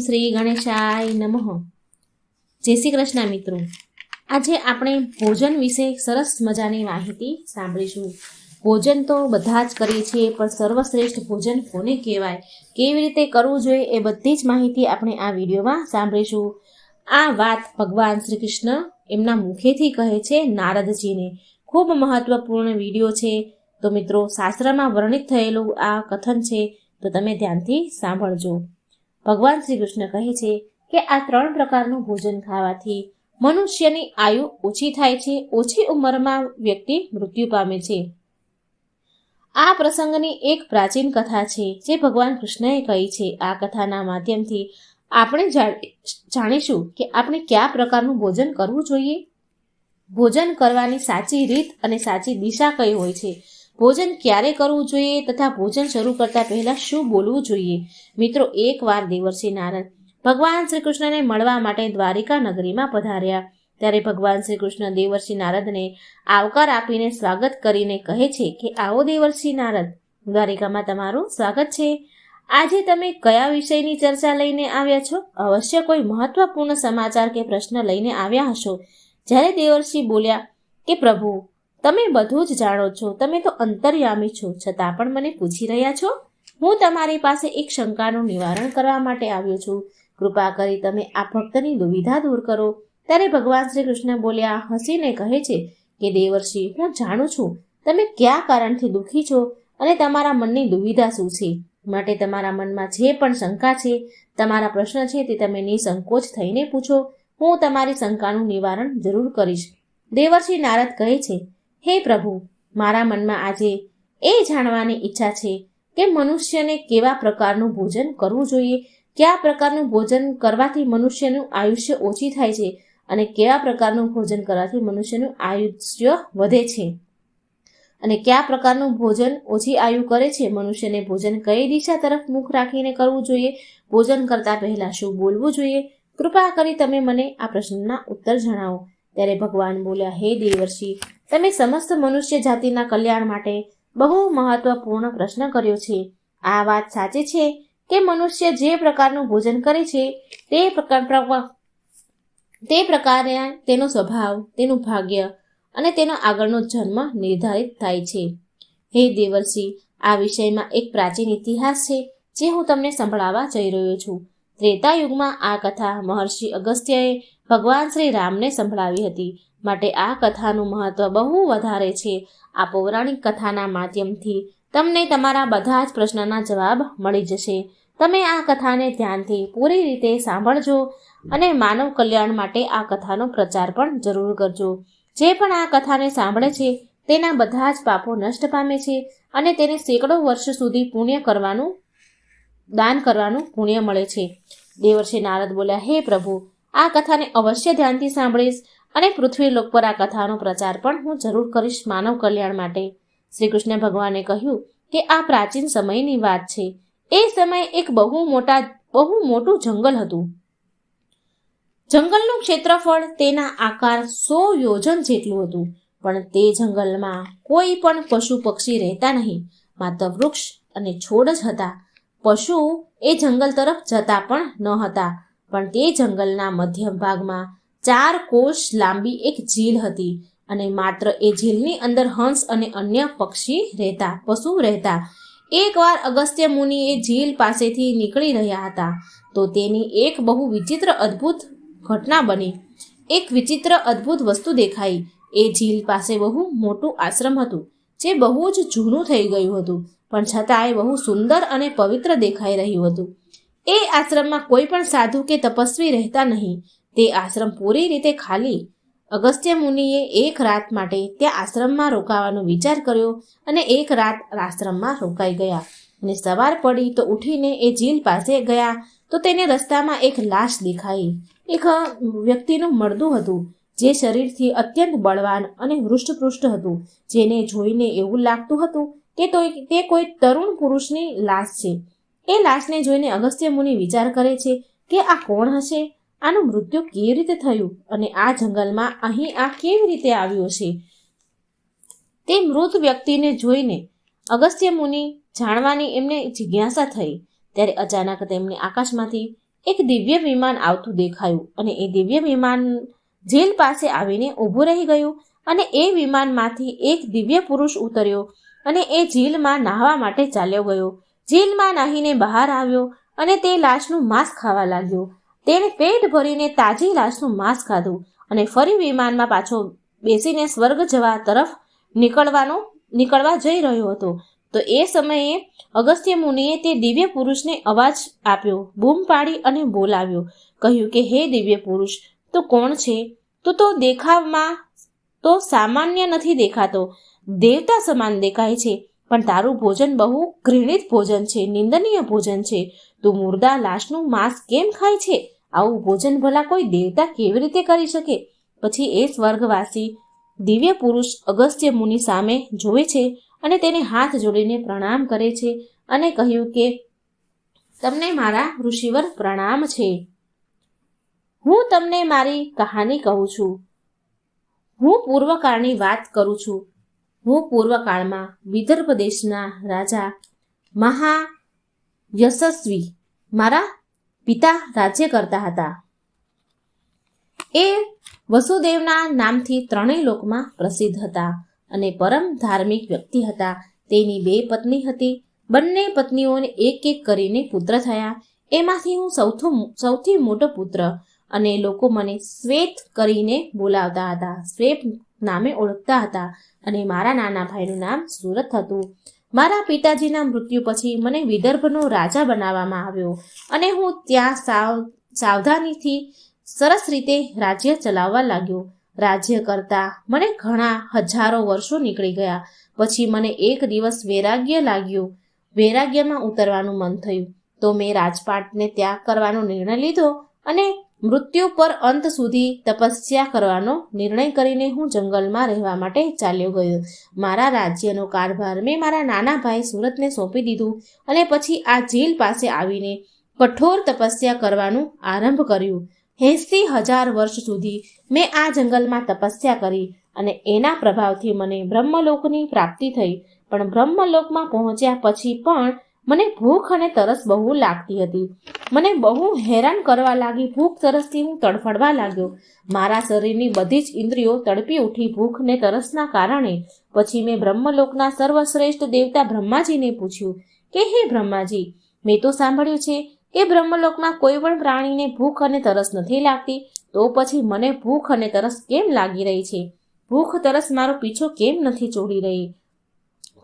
શ્રી ગણેશાય નમઃ. જય શ્રી કૃષ્ણ મિત્રો. આજે આપણે ભોજન વિશે સરસ મજાની માહિતી સાંભળીશું. ભોજન તો બધા જ કરીએ છીએ, પણ સર્વશ્રેષ્ઠ ભોજન કોને કહેવાય, કેવી રીતે કરવું જોઈએ, એ બધી જ માહિતી આપણે આ વિડીયોમાં સાંભળીશું. આ વાત ભગવાન શ્રી કૃષ્ણ એમના મુખેથી કહે છે નારદજીને. ખૂબ મહત્વપૂર્ણ વિડીયો છે. તો મિત્રો, શાસ્ત્રમાં વર્ણિત થયેલું આ કથન છે, તો તમે ધ્યાનથી સાંભળજો. ભગવાન શ્રી કૃષ્ણ કહે છે કે આ 3 પ્રકારનું ભોજન ખાવાથી મનુષ્યની આયુ ઓછી થાય છે, ઓછી ઉંમરમાં વ્યક્તિ મૃત્યુ પામે છે. આ પ્રસંગની એક પ્રાચીન કથા છે જે ભગવાન કૃષ્ણએ કહી છે. આ કથાના માધ્યમથી આપણે જાણીશું કે આપણે કયા પ્રકારનું ભોજન કરવું જોઈએ, ભોજન કરવાની સાચી રીત અને સાચી દિશા કઈ હોય છે, ભોજન ક્યારે કરવું જોઈએ તથા ભોજન શરૂ કરતા પહેલા શું બોલવું જોઈએ. મિત્રો, એકવાર દેવર્ષિ નારદ ભગવાન શ્રી કૃષ્ણને મળવા માટે દ્વારિકા નગરીમાં પધાર્યા. ત્યારે ભગવાન શ્રી કૃષ્ણ દેવર્ષિ નારદને આવકાર આપીને સ્વાગત કરીને કહે છે કે આવો દેવર્ષિ નારદ, દ્વારિકામાં તમારું સ્વાગત છે. આજે તમે કયા વિષયની ચર્ચા લઈને આવ્યા છો? અવશ્ય કોઈ મહત્વપૂર્ણ સમાચાર કે પ્રશ્ન લઈને આવ્યા હશો. જ્યારે દેવર્ષિ બોલ્યા કે પ્રભુ, તમે બધું જ જાણો છો, તમે તો અંતર્યામી છો, છતાં પણ મને પૂછી રહ્યા છો. હું તમારી પાસે એક શંકાનું નિવારણ કરવા માટે આવ્યો છું. કૃપા કરી તમે આ ભક્તની દુવિધા દૂર કરો. ત્યારે ભગવાન શ્રી કૃષ્ણ બોલ્યા, હસીને કહે છે કે દેવર્ષિ, હું જાણું છું તમે કયા કારણથી દુઃખી છો અને તમારા મનની દુવિધા શું છે. માટે તમારા મનમાં જે પણ શંકા છે, તમારા પ્રશ્ન છે, તે તમે નિસંકોચ થઈને પૂછો. હું તમારી શંકાનું નિવારણ જરૂર કરીશ. દેવર્ષિ નારદ કહે છે, હે પ્રભુ, મારા મનમાં આજે એ જાણવાની ઈચ્છા છે કે મનુષ્યને કેવા પ્રકારનું ભોજન કરવું જોઈએ, કયા પ્રકારનું ભોજન કરવાથી મનુષ્યનું આયુષ્ય ઓછી થાય છે અને કેવા પ્રકારનું ભોજન કરવાથી મનુષ્યનું આયુષ્ય વધે છે, અને કયા પ્રકારનું ભોજન ઓછી આયુ કરે છે. મનુષ્યને ભોજન કઈ દિશા તરફ મુખ રાખીને કરવું જોઈએ, ભોજન કરતા પહેલા શું બોલવું જોઈએ. કૃપા કરી તમે મને આ પ્રશ્નના ઉત્તર જણાવો. ત્યારે ભગવાન બોલ્યા, હે દેવર્ષિ, તમે સમસ્ત મનુષ્ય જાતિના કલ્યાણ માટે બહુ મહત્વપૂર્ણ પ્રશ્ન કર્યો છે. આ વાત સાચી છે કે મનુષ્ય જે પ્રકારનું ભોજન કરે છે તે પ્રકારે તેનો સ્વભાવ, તેનું ભાગ્ય અને તેનો આગળનો જન્મ નિર્ધારિત થાય છે. હે દેવર્ષિ, આ વિષયમાં એક પ્રાચીન ઇતિહાસ છે જે હું તમને સંભળાવવા જઈ રહ્યો છું. ત્રેતાયુગમાં આ કથા મહર્ષિ અગસ્ત્યએ ભગવાન શ્રી રામને સંભળાવી હતી. માટે આ કથાનું મહત્વ બહુ વધારે છે. આ પૌરાણિક કથાના માધ્યમથી તમને તમારા બધા જ પ્રશ્નના જવાબ મળી જશે. તમે આ કથાને ધ્યાનથી પૂરી રીતે સાંભળજો અને માનવ કલ્યાણ માટે આ કથાનો પ્રચાર પણ જરૂર કરજો. જે પણ આ કથાને સાંભળે છે તેના બધા જ પાપો નષ્ટ પામે છે અને તેને સેંકડો વર્ષ સુધી દાન કરવાનું પુણ્ય મળે છે. દેવર્ષિ નારદ બોલ્યા, હે પ્રભુ, આ કથાને અવશ્ય ધ્યાનથી સાંભળીશ અને પૃથ્વીલોક પર આ કથાનો પ્રચાર પણ હું જરૂર કરીશ માનવ કલ્યાણ માટે. શ્રી કૃષ્ણ ભગવાને કહ્યું કે આ પ્રાચીન સમયની વાત છે. એ સમયે એક બહુ મોટું જંગલ હતું. જંગલનું ક્ષેત્રફળ તેના આકાર 100 યોજન જેટલું હતું. પણ તે જંગલમાં કોઈ પણ પશુ પક્ષી રહેતા નહીં, માત્ર વૃક્ષ અને છોડ જ હતા. પશુ એ જંગલ તરફ જતા પણ ન હતા. પણ તે જંગલના મધ્ય ભાગમાં 4 કોષ લાંબી એક ઝીલ હતી અને માત્ર એ ઝીલની અંદર હંસ અને અન્ય પશુ રહેતા. એકવાર અગસ્ત્ય મુનિ એ ઝીલ પાસેથી નીકળી રહ્યા હતા તો તેની એક બહુ વિચિત્ર અદ્ભુત ઘટના બની. એક વિચિત્ર અદ્ભુત વસ્તુ દેખાઈ. એ ઝીલ પાસે બહુ મોટું આશ્રમ હતું જે બહુ જ જૂનું થઈ ગયું હતું, પણ છતાંય બહુ સુંદર અને પવિત્ર દેખાઈ રહ્યું હતું. એ આશ્રમમાં કોઈ પણ સાધુ કે તપસ્વી રહેતા નહીં. તે આશ્રમ પૂરી રીતે ખાલી. અગસ્ત્ય મુનિએ એક રાત માટે ત્યાં આશ્રમમાં રોકાવાનો વિચાર કર્યો અને એક રાત આશ્રમમાં રોકાઈ ગયા. અને સવાર પડી તો ઉઠીને એ ઝીલ પાસે ગયા તો તેને રસ્તામાં એક લાશ દેખાઈ. એક વ્યક્તિનું મળદું હતું જે શરીરથી અત્યંત બળવાન અને હૃષ્ટપુષ્ટ હતું, જેને જોઈને એવું લાગતું હતું કે તે કોઈ તરુણ પુરુષની લાશ છે. એ લાશને જોઈને અગસ્ત્ય મુનિ વિચાર કરે છે કે આ કોણ હશે, આનું મૃત્યુ કેવી રીતે થયું અને આ જંગલમાં અહીં આ કેવી રીતે આવ્યો છે. તે મૃત વ્યક્તિને જોઈને અગસ્ત્ય મુનિ જાણવાની એમને જિજ્ઞાસા થઈ. ત્યારે અચાનક તેમને આકાશમાંથી એક દિવ્ય વિમાન આવતું દેખાયું અને એ દિવ્ય વિમાન ઝીલ પાસે આવીને ઊભું રહી ગયું અને એ વિમાનમાંથી એક દિવ્ય પુરુષ ઉતર્યો અને એ ઝીલમાં નાહવા માટે ચાલ્યો ગયો. ઝીલમાં નાહીને બહાર આવ્યો અને તે લાશનું માંસ ખાવા લાગ્યો. તેણે પેટ ભરીને તાજી લાશનું માંસ ખાધું અને ફરી વિમાનમાં પાછો બેસીને સ્વર્ગ જવા તરફ નીકળવા જઈ રહ્યો હતો. તો એ સમયે અગસ્ત્ય મુનિએ તે દિવ્ય પુરુષને અવાજ આપ્યો, બૂમ પાડી અને બોલાવ્યો. કહ્યું કે હે દિવ્ય પુરુષ, તું કોણ છે? તું તો દેખાવમાં તો સામાન્ય નથી દેખાતો, દેવતા સમાન દેખાય છે, પણ તારું ભોજન બહુ ઘૃણિત ભોજન છે, નિંદનીય ભોજન છે. તું મુર્દા લાશનું માંસ કેમ ખાય છે? આવું ભોજન ભલા કોઈ દેવતા કેવી રીતે કરી શકે? પછી એ સ્વર્ગવાસી દિવ્ય પુરુષ અગસ્ત્ય મુનિ સામે જોવે છે અને તેને હાથ જોડીને પ્રણામ કરે છે અને કહ્યું કે તમને મારા ઋષિવર પ્રણામ છે. હું તમને મારી કહાની કહું છું. હું પૂર્વકાળની વાત કરું છું. હું પૂર્વકાળમાં વિદર્ભ દેશના રાજા મહાયશસ્વી મારા પિતા રાજ્ય કરતા હતા. એ વસુદેવના નામથી ત્રણેય લોકમાં પ્રસિદ્ધ હતા અને પરમ ધાર્મિક વ્યક્તિ હતા. તેની 2 પત્ની હતી. બંને પત્નીઓને એક એક કરીને પુત્ર થયા. એમાંથી હું સૌથી મોટો પુત્ર અને લોકો મને શ્વેત કરીને બોલાવતા હતા, શ્વેત નામે ઓળખતા હતા અને મારા નાના ભાઈનું નામ સુરથ હતું. મારા પિતાજીના મૃત્યુ પછી મને વિદર્ભનો રાજા બનાવવામાં આવ્યો અને હું ત્યાં સાવધાનીથી સરસ રીતે રાજ્ય ચલાવવા લાગ્યો. રાજ્ય કરતા મને ઘણા હજારો વર્ષો નીકળી ગયા. પછી મને એક દિવસ વૈરાગ્ય લાગ્યું. વૈરાગ્યમાં ઉતરવાનું મન થયું તો મેં રાજપાટને ત્યાગ કરવાનો નિર્ણય લીધો અને મૃત્યુ પર અંત સુધી તપસ્યા કરવાનો નિર્ણય કરીને હું જંગલમાં રહેવા માટે ચાલ્યો ગયો. મારા રાજ્યનો કારભાર મેં મારા નાના ભાઈ સુરતને સોંપી દીધું અને પછી આ ઝીલ પાસે આવીને કઠોર તપસ્યા કરવાનું આરંભ કર્યું. 80,000 વર્ષ સુધી મેં આ જંગલમાં તપસ્યા કરી અને એના પ્રભાવથી મને બ્રહ્મલોકની પ્રાપ્તિ થઈ. પણ બ્રહ્મલોકમાં પહોંચ્યા પછી પણ મને ભૂખ અને તરસ બહુ લાગતી હતી. મને બહુ હેરાન કરવા લાગી. ભૂખ તરસથી હું તડફડવા લાગ્યો. મારા શરીરની બધી જ ઇન્દ્રિયો તડપી ઉઠી ભૂખ ને તરસના કારણે. પછી મેં બ્રહ્મલોકના સર્વશ્રેષ્ઠ દેવતા બ્રહ્માજીને પૂછ્યું કે હે બ્રહ્માજી, મેં તો સાંભળ્યું છે કે બ્રહ્મલોકમાં કોઈ પણ પ્રાણીને ભૂખ અને તરસ નથી લાગતી, તો પછી મને ભૂખ અને તરસ કેમ લાગી રહી છે? ભૂખ તરસ મારો પીછો કેમ નથી છોડી રહી?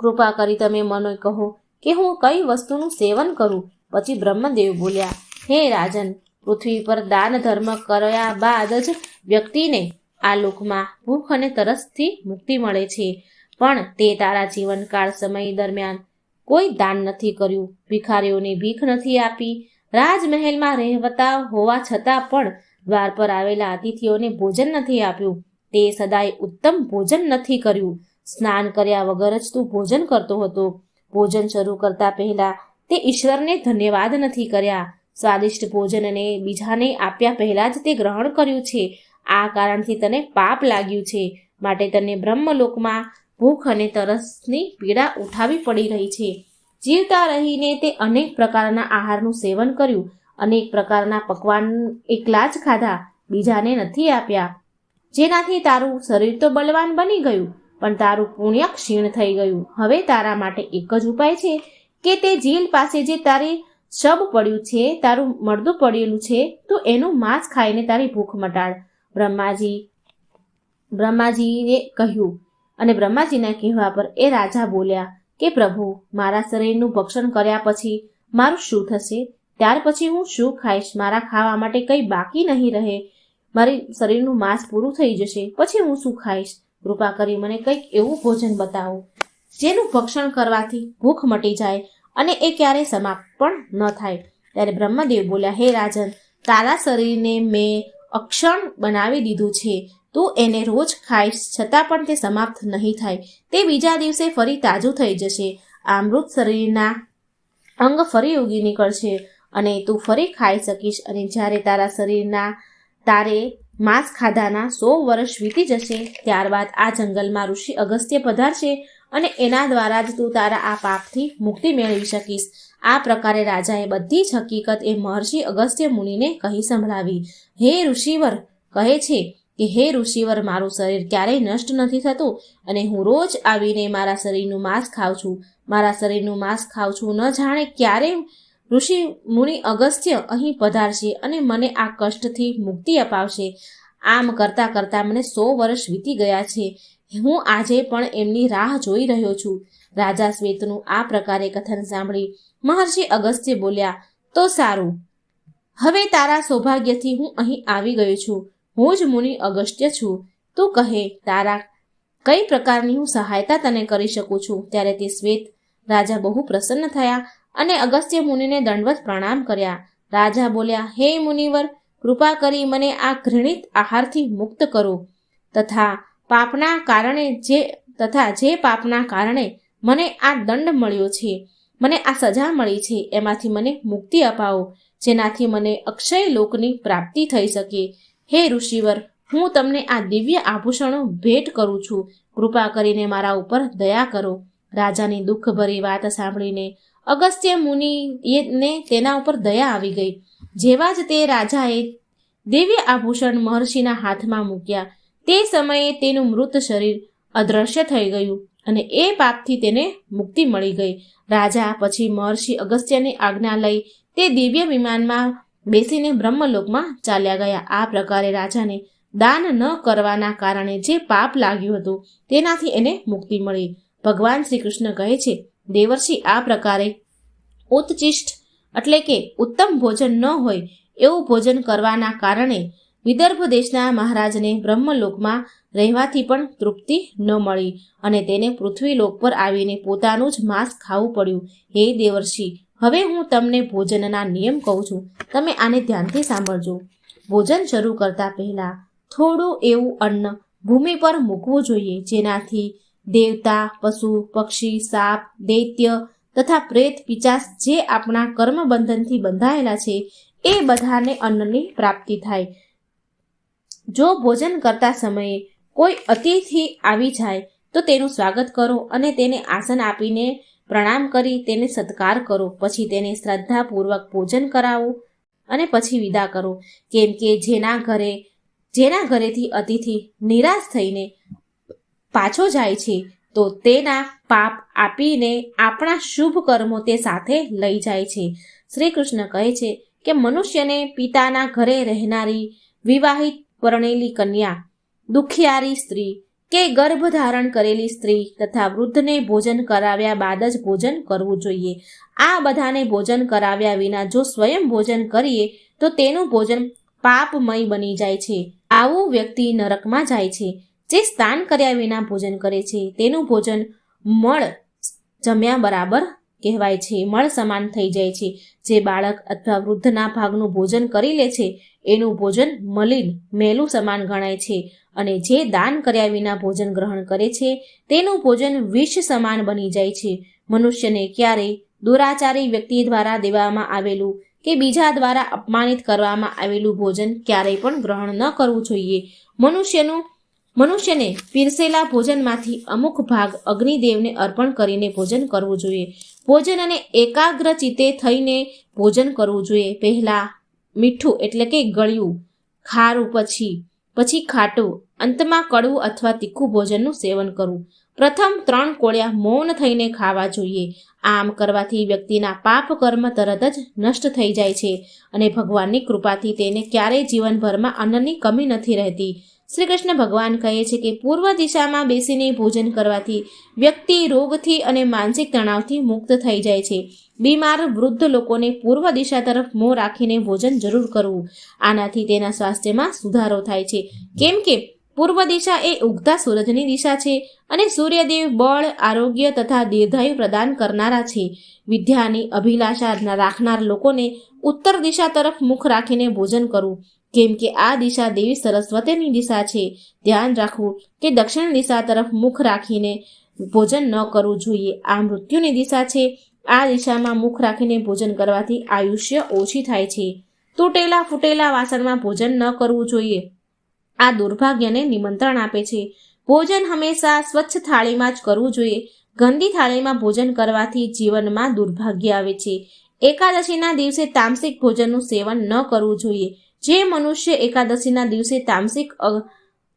કૃપા કરી તમે મને કહો કે હું કઈ વસ્તુનું સેવન કરું? પછી બ્રહ્મદેવ બોલ્યા, હે રાજન, પૃથ્વી પર દાન ધર્મ કર્યા બાદ જ વ્યક્તિને આ લોકમાં ભૂખ અને તરસથી મુક્તિ મળે છે. પણ તે તારા જીવનકાળ સમય દરમિયાન કોઈ દાન નથી કર્યું, ભિખારીઓને ભીખ નથી આપી, રાજમહેલમાં રહેતા હોવા છતાં પણ દ્વાર પર આવેલા અતિથિઓને ભોજન નથી આપ્યું, તે સદાય ઉત્તમ ભોજન નથી કર્યું, સ્નાન કર્યા વગર જ તું ભોજન કરતો હતો, ભોજન શરૂ કરતા પહેલા તે ઈશ્વરને ધન્યવાદ નથી કર્યા, સ્વાદિષ્ટ ભોજનને બીજાને આપ્યા પહેલા જ તે ગ્રહણ કર્યું છે. આ કારણથી તને પાપ લાગ્યું છે, માટે તને બ્રહ્મલોકમાં ભૂખ અને તરસની પીડા ઉઠાવી પડી રહી છે. જીવતા રહીને તે અનેક પ્રકારના આહારનું સેવન કર્યું, અનેક પ્રકારના પકવાન એકલા જ ખાધા, બીજાને નથી આપ્યા, જેનાથી તારું શરીર તો બળવાન બની ગયું, પણ તારું પુણ્ય ક્ષીણ થઈ ગયું. હવે તારા માટે એક જ ઉપાય છે કે તે ઝીલ પાસે જે તારી શબ પડ્યું છે, તારું મરદું પડેલું છે, તું એનું માંસ ખાઈને તારી ભૂખ મટાડ. બ્રહ્માજીએ કહ્યું અને બ્રહ્માજીના કહેવા પર એ રાજા બોલ્યા કે પ્રભુ, મારા શરીરનું ભક્ષણ કર્યા પછી મારું શું થશે? ત્યાર પછી હું શું ખાઈશ? મારા ખાવા માટે કંઈ બાકી નહીં રહે. મારી શરીરનું માંસ પૂરું થઈ જશે, પછી હું શું ખાઈશ? કૃપા કરી મને કંઈક એવું ભોજન બતાવો જેનું ભક્ષણ કરવાથી ભૂખ મટી જાય અને એ ક્યારેય સમાપ્ત પણ ન થાય. ત્યારે બ્રહ્મદેવ બોલ્યા, હે રાજન, તારા શરીરને મેં અક્ષણ બનાવી દીધું છે, તું એને રોજ ખાઈશ છતાં પણ તે સમાપ્ત નહીં થાય. તે બીજા દિવસે ફરી તાજું થઈ જશે. આ મૃત શરીરના અંગ ફરી ઉગી નીકળશે અને તું ફરી ખાઈ શકીશ. અને જ્યારે તારા શરીરના તારે માંસ ખાધાના 100 વર્ષ વીતી જશે, ત્યારબાદ આ જંગલમાં ઋષિ અગસ્ત્ય પધારશે અને એના દ્વારા જ તું તારા આ પાપથી મુક્તિ મેળવી શકીશ. આ પ્રકારે રાજાએ બધી જ હકીકત એ મહર્ષિ અગસ્ત્ય મુનિને કહી સંભળાવી. હે ઋષિવર કહે છે કે હે ઋષિવર, મારું શરીર ક્યારેય નષ્ટ નથી થતું અને હું રોજ આવીને મારા શરીરનું માંસ ખાઉં છું. ન જાણે ક્યારે ઋષિ મુનિ અગસ્ત્ય અહીં પધારશે અને મને આ કષ્ટથી મુક્તિ અપાવશે. આમ કરતાં કરતાં મને 100 વર્ષ વીતી ગયા છે. હું આજે પણ એમની રાહ જોઈ રહ્યો છું. રાજા શ્વેતનું આ પ્રકારે કથન સાંભળી મહર્ષિ અગસ્ત્ય બોલ્યા, તો સારું, હવે તારા સૌભાગ્યથી હું અહીં આવી ગયો છું. હું જ મુનિ અગસ્ત્ય છું. તું કહે, તારા કઈ પ્રકારની હું સહાયતા તને કરી શકું છું? ત્યારે તે શ્વેત રાજા બહુ પ્રસન્ન થયા અને અગસ્ત્ય મુનિને દંડવત પ્રણામ કર્યા. રાજા બોલ્યા, હે મુનિવર, કૃપા કરી મને આ ઘૃણિત આહારથી મુક્ત કરો તથા જે પાપના કારણે મને આ દંડ મળ્યો છે, મને આ સજા મળી છે, એમાંથી મને મુક્તિ અપાવો, જેનાથી મને અક્ષય લોકની પ્રાપ્તિ થઈ શકે. હે ઋષિવર, હું તમને આ દિવ્ય આભૂષણો ભેટ કરું છું. કૃપા કરીને મારા ઉપર દયા કરો. રાજાની દુઃખભરી વાત સાંભળીને અગસ્ત્ય મુનિને તેના ઉપર દયા આવી ગઈ. જેવા જ તે રાજાએ દિવ્ય આભૂષણ મહર્ષિના હાથમાં મૂક્યા, તે સમયે તેનું મૃત શરીર અદ્રશ્ય થઈ ગયું અને એ પાપથી તેને મુક્તિ મળી ગઈ. રાજા પછી મહર્ષિ અગસ્ત્યની આજ્ઞા લઈ તે દિવ્ય વિમાનમાં બેસીને બ્રહ્મલોકમાં ચાલ્યા ગયા. આ પ્રકારે રાજાને દાન ન કરવાના કારણે જે પાપ લાગ્યું હતું તેનાથી એને મુક્તિ મળી. ભગવાન શ્રી કૃષ્ણ કહે છે, દેવર્ષિ, આ પ્રકારે ઉત્ચિષ્ટ એટલે કે ઉત્તમ ભોજન ન હોય એવું ભોજન કરવાના કારણે વિદર્ભ દેશના મહારાજને બ્રહ્મલોકમાં રહેવાથી પણ તૃપ્તિ ન મળી અને તેને પૃથ્વીલોક પર આવીને પોતાનું જ માંસ ખાવું પડ્યું. હે દેવર્ષિ, હવે હું તમને ભોજનના નિયમ કહું છું. તમે આને ધ્યાનથી સાંભળજો. ભોજન શરૂ કરતા પહેલા થોડું એવું અન્ન ભૂમિ પર મૂકવું જોઈએ, જેનાથી દેવતા, પશુ, પક્ષી, સાપ, દૈત્ય તથા પ્રેત, પિચાસ જે આપણા કર્મબંધનથી બંધાયેલા છે એ બધાને અન્નની પ્રાપ્તિ થાય. જો ભોજન કરતા સમયે કોઈ અતિથિ આવી જાય તો તેનું સ્વાગત કરો અને તેને આસન આપીને પ્રણામ કરી તેને સત્કાર કરો. પછી તેને શ્રદ્ધાપૂર્વક ભોજન કરાવો અને પછી વિદા કરો. કેમ કે જેના ઘરેથી અતિથિ નિરાશ થઈને પાછો જાય છે તો તેના પાપ આપીને આપણા શુભ કર્મો તે સાથે લઈ જાય છે. શ્રી કૃષ્ણ કહે છે કે મનુષ્યને પિતાના ઘરે રહેનારી વિવાહિત પરણેલી કન્યા, દુખિયારી સ્ત્રી કે ગર્ભ ધારણ કરેલી સ્ત્રી તથા વૃદ્ધને ભોજન કરાવ્યા બાદ જ ભોજન કરવું જોઈએ. આ બધાને ભોજન કરાવ્યા વિના જો સ્વયં ભોજન કરીએ તો તેનું ભોજન પાપમય બની જાય છે. આવું વ્યક્તિ નરકમાં જાય છે. જે સ્નાન કર્યા વિના ભોજન કરે છે તેનું ભોજન મળ જમ્યા બરાબર કહેવાય છે, મળ સમાન થઈ જાય છે. જે બાળક અથવા વૃદ્ધના ભાગનું ભોજન કરી લે છે એનું ભોજન મલિન, મેલું સમાન ગણાય છે અને જે દાન કર્યા વિના ભોજન ગ્રહણ કરે છે તેનું ભોજન વિષ સમાન બની જાય છે. મનુષ્યને ક્યારેય દુરાચારી વ્યક્તિ દ્વારા દેવામાં આવેલું કે બીજા દ્વારા અપમાનિત કરવામાં આવેલું ભોજન ક્યારેય પણ ગ્રહણ ન કરવું જોઈએ. મનુષ્યને પીરસેલા ભોજનમાંથી અમુક ભાગ અગ્નિદેવને અર્પણ કરીને ભોજન કરવું જોઈએ. ભોજનને એકાગ્ર ચિત્તે થઈને ભોજન કરવું જોઈએ. પહેલા મીઠું એટલે કે ગળ્યું, ખારું, પછી ખાટું, અંતમાં કડવું અથવા તીખું ભોજનનું સેવન કરવું. પ્રથમ 3 કોળિયા મૌન થઈને ખાવા જોઈએ. આમ કરવાથી વ્યક્તિના પાપ કર્મ તરત જ નષ્ટ થઈ જાય છે અને ભગવાનની કૃપાથી તેને ક્યારેય જીવનભરમાં અન્નની કમી નથી રહેતી. શ્રી કૃષ્ણ ભગવાન કહે છે કે પૂર્વ દિશામાં બેસીને ભોજન કરવાથી વ્યક્તિ રોગથી અને માનસિક તણાવથી મુક્ત થઈ જાય છે. બીમાર વૃદ્ધ લોકોને પૂર્વ દિશા તરફ મોં રાખીને ભોજન જરૂર કરવું. આનાથી તેના સ્વાસ્થ્યમાં સુધારો થાય છે. કેમ કે પૂર્વ દિશા એ ઉગતા સૂરજની દિશા છે અને સૂર્યદેવ બળ, આરોગ્ય તથા દીર્ઘાયુ પ્રદાન કરનારા છે. વિદ્યાની અભિલાષા રાખનાર લોકોને ઉત્તર દિશા તરફ મુખ રાખીને ભોજન કરવું. કેમ કે આ દિશા દેવી સરસ્વતીની દિશા છે. ધ્યાન રાખવું કે દક્ષિણ દિશા તરફ મુખ રાખીને ભોજન ન કરવું જોઈએ. આ મૃત્યુની દિશા છે. આ દિશામાં મુખ રાખીને ભોજન કરવાથી આયુષ્ય ઓછી થાય છે. તૂટેલા ફૂટેલા વાસણમાં ભોજન ન કરવું જોઈએ. આ દુર્ભાગ્યને નિમંત્રણ આપે છે. ભોજન હંમેશા સ્વચ્છ થાળીમાં જ કરવું જોઈએ. ગંદી થાળીમાં ભોજન કરવાથી જીવનમાં દુર્ભાગ્ય આવે છે. એકાદશીના દિવસે તામસિક ભોજનનું સેવન ન કરવું જોઈએ. જે મનુષ્ય એકાદશીના દિવસે તામસિક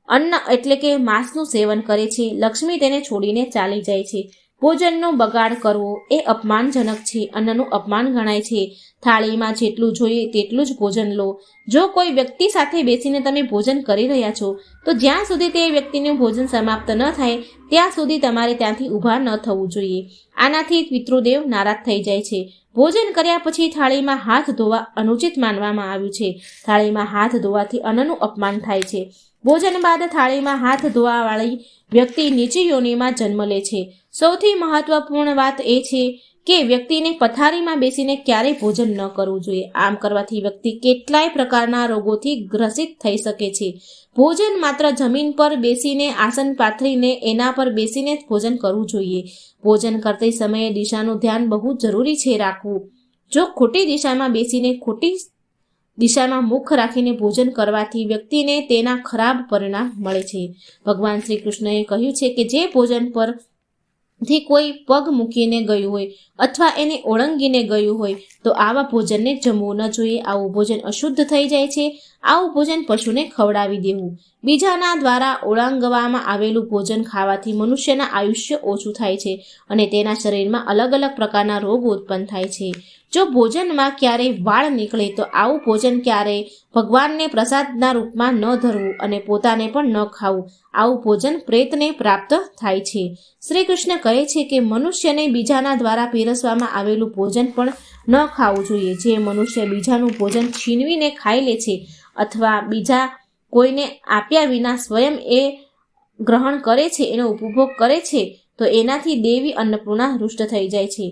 અન્ન એટલે કે માંસનું સેવન કરે છે, લક્ષ્મી તેને છોડીને ચાલી જાય છે. ભોજનનો બગાડ કરવો એ અપમાનજનક છે, અન્નનું અપમાન ગણાય છે. થાળીમાં જેટલું જોઈએ તેટલું જ ભોજન લો. જો કોઈ વ્યક્તિ સાથે બેસીને તમે ભોજન કરી રહ્યા છો તો જ્યાં સુધી તે વ્યક્તિનું ભોજન સમાપ્ત ન થાય ત્યાં સુધી તમારે ત્યાંથી ઊભા ન થવું જોઈએ. આનાથી પિતૃદેવ નારાજ થઈ જાય છે. ભોજન કર્યા પછી થાળીમાં હાથ ધોવા અનુચિત માનવામાં આવ્યું છે. થાળીમાં હાથ ધોવાથી અન્નનું અપમાન થાય છે. ભોજન બાદ થાળીમાં હાથ ધોવાવાળી વ્યક્તિ નીચી યોનિમાં જન્મ લે છે. સૌથી મહત્વપૂર્ણ વાત એ છે કે વ્યક્તિને પથારીમાં બેસીને ક્યારેય ભોજન ન કરવું જોઈએ. આમ કરવાથી વ્યક્તિ કેટલાય પ્રકારના રોગોથી ગ્રસિત થઈ શકે છે. ભોજન માત્ર જમીન પર બેસીને આસન પાથરીને એના પર બેસીને જ ભોજન કરવું જોઈએ. ભોજન કરતી સમયે દિશાનું ધ્યાન બહુ જરૂરી છે રાખવું. જો ખોટી દિશામાં બેસીને ખોટી દિશામાં મુખ રાખીને ભોજન કરવાથી વ્યક્તિને તેના ખરાબ પરિણામ મળે છે. ભગવાન શ્રી કૃષ્ણએ કહ્યું છે કે જે ભોજન પર થી કોઈ પગ મૂકીને ગયું હોય અથવા એને ઓળંગીને ગયું હોય તો આવા ભોજનને જમવું ન જોઈએ. આવું ભોજન અશુદ્ધ થઈ જાય છે. આવું ભોજન પશુને ખવડાવી દેવું. બીજાના દ્વારા ઓળંગવામાં આવેલું ભોજન ખાવાથી મનુષ્યના આયુષ્ય ઓછું થાય છે અને તેના શરીરમાં અલગ અલગ પ્રકારના રોગ ઉત્પન્ન થાય છે. જો ભોજનમાં ક્યારેય વાળ નીકળે તો આવું ભોજન ક્યારેય ભગવાનને પ્રસાદના રૂપમાં ન ધરવું અને પોતાને પણ ન ખાવું. આવું ભોજન પ્રેતને પ્રાપ્ત થાય છે. શ્રી કૃષ્ણ કહે છે કે મનુષ્યને બીજાના દ્વારા પીરસવામાં આવેલું ભોજન પણ ન ખાવું જોઈએ. જે મનુષ્ય બીજાનું ભોજન છીનવીને ખાઈ લે છે અથવા બીજા કોઈને આપ્યા વિના સ્વયં એ ગ્રહણ કરે છે, એનો ઉપભોગ કરે છે તો એનાથી દેવી અન્નપૂર્ણા રૂષ્ટ થઈ જાય છે.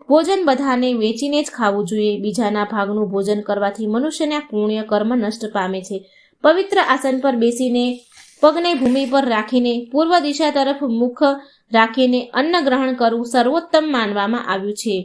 ભોજન બધાને વેચીને જ ખાવું જોઈએ. બીજાના ભાગનું ભોજન કરવાથી મનુષ્યના પુણ્ય કર્મ નષ્ટ પામે છે. પવિત્ર આસન પર બેસીને પગને ભૂમિ પર રાખીને પૂર્વ દિશા તરફ મુખ રાખીને અન્ન ગ્રહણ કરવું સર્વોત્તમ માનવામાં આવ્યું છે.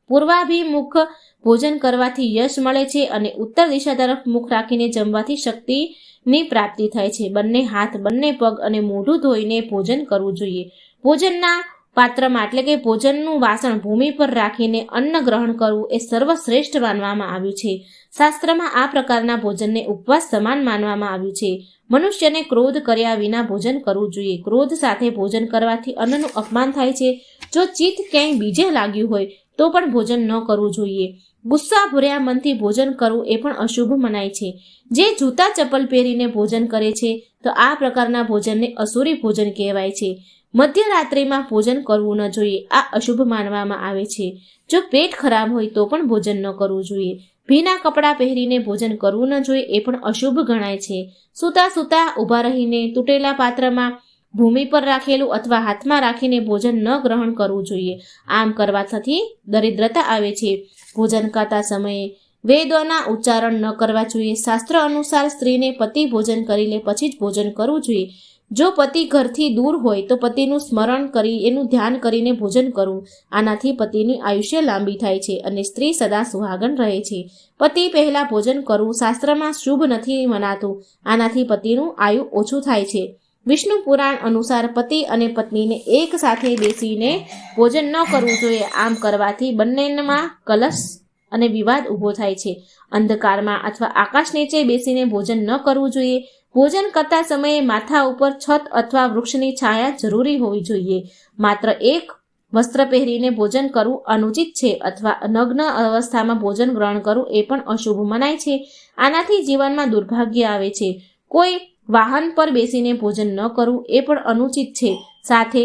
પૂર્વાભિમુખ ભોજન કરવાથી યશ મળે છે અને ઉત્તર દિશા તરફ મુખ રાખીને જમવાથી શક્તિની પ્રાપ્તિ થાય છે. બંને હાથ, બંને પગ અને મોઢું ધોઈને ભોજન કરવું જોઈએ. ભોજનના પાત્રમાં એટલે કે ભોજનનું વાસણ ભૂમિ પર રાખીને અન્ન ગ્રહણ કરવું એ સર્વશ્રેષ્ઠ માનવામાં આવ્યું છે. શાસ્ત્રમાં આ પ્રકારના ભોજનને ઉપવાસ સમાન માનવામાં આવ્યું છે. મનુષ્યને ક્રોધ કર્યા વિના ભોજન કરવું જોઈએ. ક્રોધ સાથે ભોજન કરવાથી અન્નનું અપમાન થાય છે. જો ચિત્ત ક્યાંય બીજે લાગ્યું હોય તો પણ ભોજન ન કરવું જોઈએ. ગુસ્સા ભર્યા મનથી ભોજન કરવું એ પણ અશુભ મનાય છે. જે જૂતા ચપ્પલ પહેરીને ભોજન કરે છે તો આ પ્રકારના ભોજનને અસુરી ભોજન કહેવાય છે. મધ્યરાત્રિમાં ભોજન કરવું ન જોઈએ. આ અશુભ માનવામાં આવે છે. જો પેટ ખરાબ હોય તો પણ ભોજન ન કરવું જોઈએ. ભીના કપડાં પહેરીને ભોજન કરવું ન જોઈએ, એ પણ અશુભ ગણાય છે. સૂતા સૂતા ઊભા રહીને તૂટેલા પાત્રમાં ભૂમિ પર રાખેલું અથવા હાથમાં રાખીને ભોજન ન ગ્રહણ કરવું જોઈએ. આમ કરવાથી દરિદ્રતા આવે છે. ભોજન કરતા સમયે વેદોના ઉચ્ચારણ ન કરવા જોઈએ. શાસ્ત્ર અનુસાર સ્ત્રીને પતિ ભોજન કરી લે પછી જ ભોજન કરવું જોઈએ. જો પતિ ઘરથી દૂર હોય તો પતિનું સ્મરણ કરી એનું ધ્યાન કરીને ભોજન કરવું. આનાથી પતિની આયુષ્ય લાંબી થાય છે અને સ્ત્રી સદા સુહાગન રહે છે. પતિ પહેલા ભોજન કરવું શાસ્ત્રમાં શુભ નથી મનાતું. આનાથી પતિનું આયુ ઓછું થાય છે. વિષ્ણુ પુરાણ અનુસાર પતિ અને પત્નીને એક સાથે બેસીને ભોજન ન કરવું જોઈએ. આમ કરવાથી બંનેમાં કલશ અને વિવાદ ઊભો થાય છે. અંધકારમાં અથવા આકાશ નીચે બેસીને ભોજન ન કરવું જોઈએ. ભોજન કરતા સમયે માથા ઉપર છત અથવા વૃક્ષની છાયા જરૂરી હોવી જોઈએ. માત્ર એક વસ્ત્ર પહેરીને ભોજન કરવું અનુચિત છે અથવા નગ્ન અવસ્થામાં ભોજન ગ્રહણ કરવું એ પણ અશુભ મનાય છે. આનાથી જીવનમાં દુર્ભાગ્ય આવે છે. કોઈ વાહન પર બેસીને ભોજન ન કરવું એ પણ અનુચિત છે. સાથે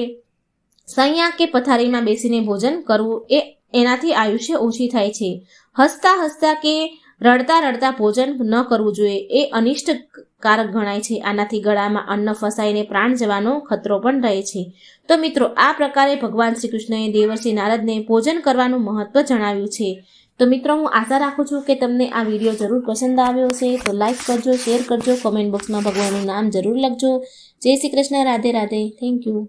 સૈયા કે પથારીમાં બેસીને ભોજન કરવું એનાથી આયુષ્ય ઓછી થાય છે. હસતા હસતા કે રડતા રડતા ભોજન ન કરવું જોઈએ. એ અનિષ્ટકારક ગણાય છે. આનાથી ગળામાં અન્ન ફસાઈને પ્રાણ જવાનો ખતરો પણ રહે છે. તો મિત્રો, આ પ્રકારે ભગવાન શ્રી કૃષ્ણએ દેવર્ષિ નારદને ભોજન કરવાનું મહત્વ જણાવ્યું છે. તો મિત્રો, હું આશા રાખું છું કે તમને આ વિડીયો જરૂર પસંદ આવ્યો હશે. તો લાઈક કરજો, શેર કરજો, કોમેન્ટ બોક્સમાં ભગવાનનું નામ જરૂર લખજો. જય શ્રી કૃષ્ણ. રાધે રાધે. Thank you.